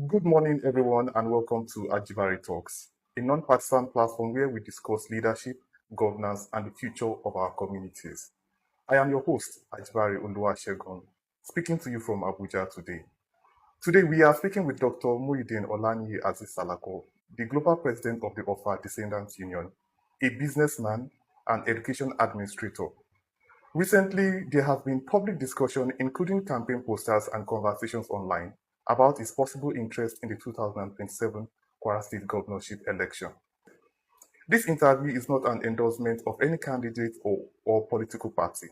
Good morning, everyone, and welcome to Ajibari Talks, a non-partisan platform where we discuss leadership, governance, and the future of our communities. I am your host, Ajibari Oluwasegun, speaking to you from Abuja today. Today, we are speaking with Dr. Muideen Olaniyi Salako, the Global President of the Offa Descendants Union, a businessman and education administrator. Recently, there has been public discussion, including campaign posters and conversations online, about his possible interest in the 2027 Kwara State governorship election. This interview is not an endorsement of any candidate or political party.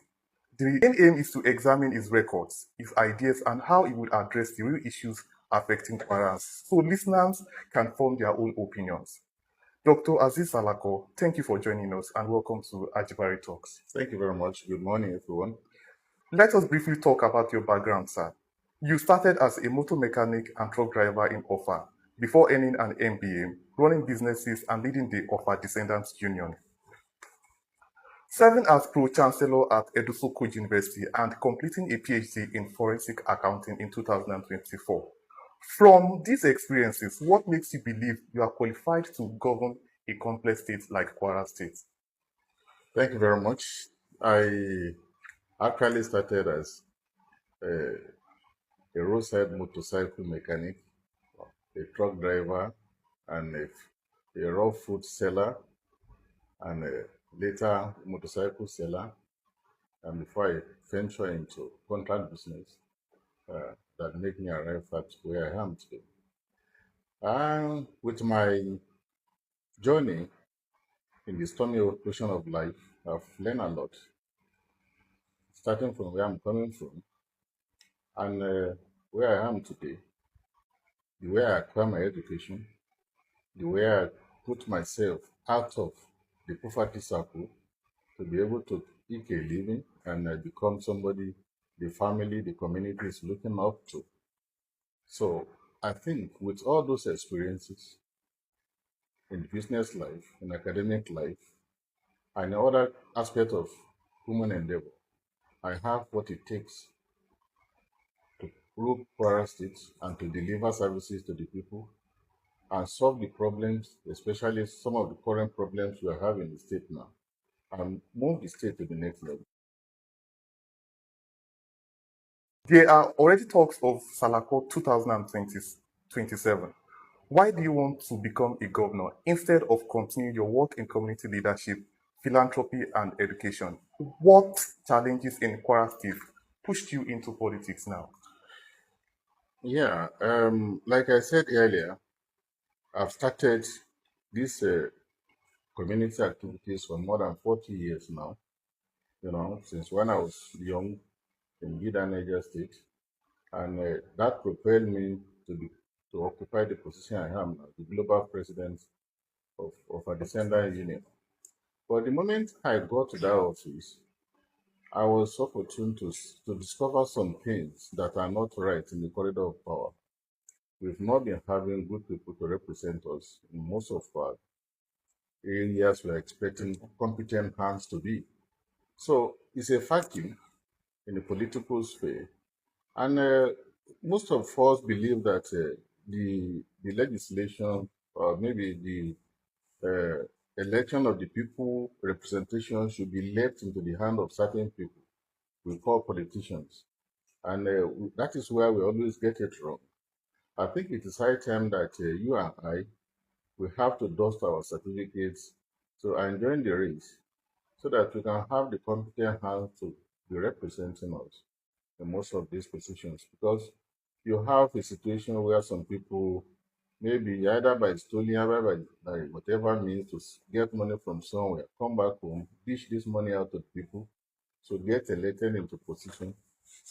The main aim is to examine his records, his ideas, and how he would address the real issues affecting Kwarans, so listeners can form their own opinions. Dr. Aziz Salako, thank you for joining us and welcome to Ajibari Talks. Thank you very much. Good morning, everyone. Let us briefly talk about your background, sir. You started as a motor mechanic and truck driver in Offa before earning an MBA, running businesses and leading the Offa Descendants Union. Serving as pro-chancellor at Edusoko University and completing a PhD in forensic accounting in 2024. From these experiences, what makes you believe you are qualified to govern a complex state like Kwara State? Thank you very much. I actually started as a, a roadside motorcycle mechanic, a truck driver, and a raw food seller, and later motorcycle seller. And before I venture into contract business, that made me arrive at where I am today. And with my journey in the stormy ocean of life, I've learned a lot, starting from where I'm coming from and where I am today, the way I acquire my education, the way I put myself out of the poverty circle to be able to eke a living and become somebody the family, the community is looking up to. So I think with all those experiences in business life, in academic life, and in other aspects of human endeavor, I have what it takes to rule Kwara State and to deliver services to the people and solve the problems, especially some of the current problems we are having in the state now, and move the state to the next level. There are already talks of Salako 2027. Why do you want to become a governor instead of continuing your work in community leadership, philanthropy, and education? What challenges in Kwara State pushed you into politics now? Yeah, like I said earlier, I've started these community activities for more than 40 years now, since when I was young in Bida, Niger State. And that propelled me to occupy the position I am now, the global president of a descendant union. But the moment I got to that office, I was opportune to discover some things that are not right in the corridor of power. We've not been having good people to represent us in most of our areas we're expecting competent hands to be. So it's a vacuum in the political sphere. And most of us believe that the legislation or maybe the election of the people representation should be left into the hand of certain people we call politicians. And that is where we always get it wrong. I think it is high time that you and I, we have to dust our certificates to enjoy the race so that we can have the competent hands to be representing us in most of these positions. Because you have a situation where some people, maybe either by stealing, either by whatever means to get money from somewhere, come back home, dish this money out to people, to get elected into position.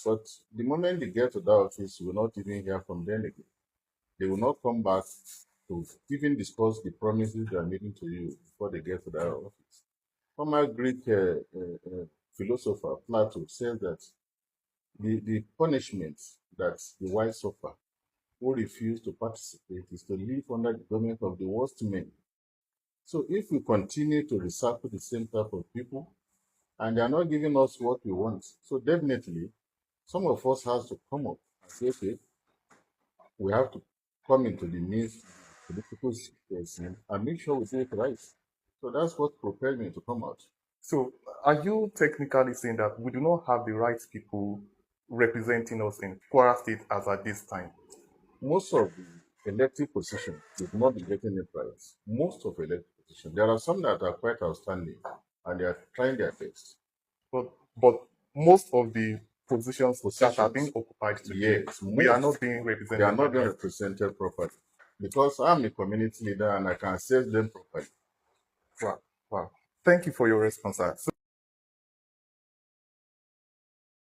But the moment they get to that office, you will not even hear from them again. They will not come back to even discuss the promises they are making to you before they get to that office. Former Greek philosopher Plato says that the punishment that the wise suffer who refuse to participate is to live under the government of the worst men. So if we continue to recycle the same type of people and they are not giving us what we want, so definitely some of us has to come up and say, okay, we have to come into the midst of the political scene and make sure we do it right. So that's what propelled me to come out. So, are you technically saying that we do not have the right people representing us in Kwara State as at this time? Most of the elective positions, they've not been getting it right. Most of elective positions. There are some that are quite outstanding and they are trying their best. But most of the positions that are being Positions, occupied today, yes, we are most not being they are represented by not being them. represented properly. Because I'm a community leader and I can assess them properly. Wow, wow. Thank you for your response, sir. So